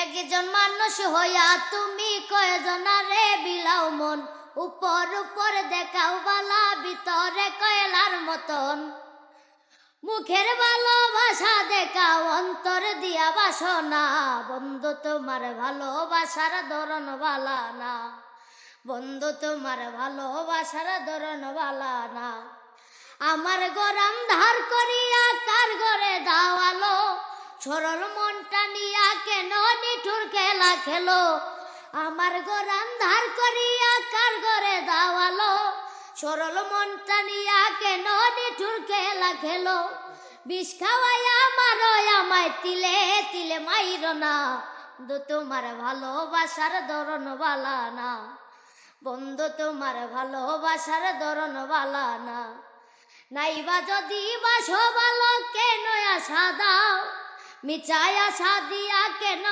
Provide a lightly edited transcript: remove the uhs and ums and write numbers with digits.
একজন মানুষ হইয়া তুমি কয়জনারে বিলাও মন, উপর উপর দেখাও বালা, ভিতরে কয়লার মতন। মুখের ভালোবাসা দেখাও, অন্তর দিয়া বাসনা। বন্ধু তোমার ভালোবাসার ধরন বালা না, বন্ধু তোমার ভালোবাসার ধরন বালা না। আমার গরম ধার করিয়া কার ঘরে দাওয়ালো, সরল মনটা নিয়া কেন নিঠুর খেলা খেলো। আমার গরম ধার করিয়া কার ঘরে দাওয়ালো, সরল মনটা নিয়া কেন নিঠুর খেলা খেলো। বিষ খাওয়াইয়া মারো আমায় তিলে তিলে মাইর না, বন্ধু তোমার ভালোবাসার ধরন বালা না, বন্ধু তোমার ভালোবাসার ধরন বালা না। নাইবা যদি বাসো ভালো কেন আশা দাও, মিছায় আশা দিয়া কেন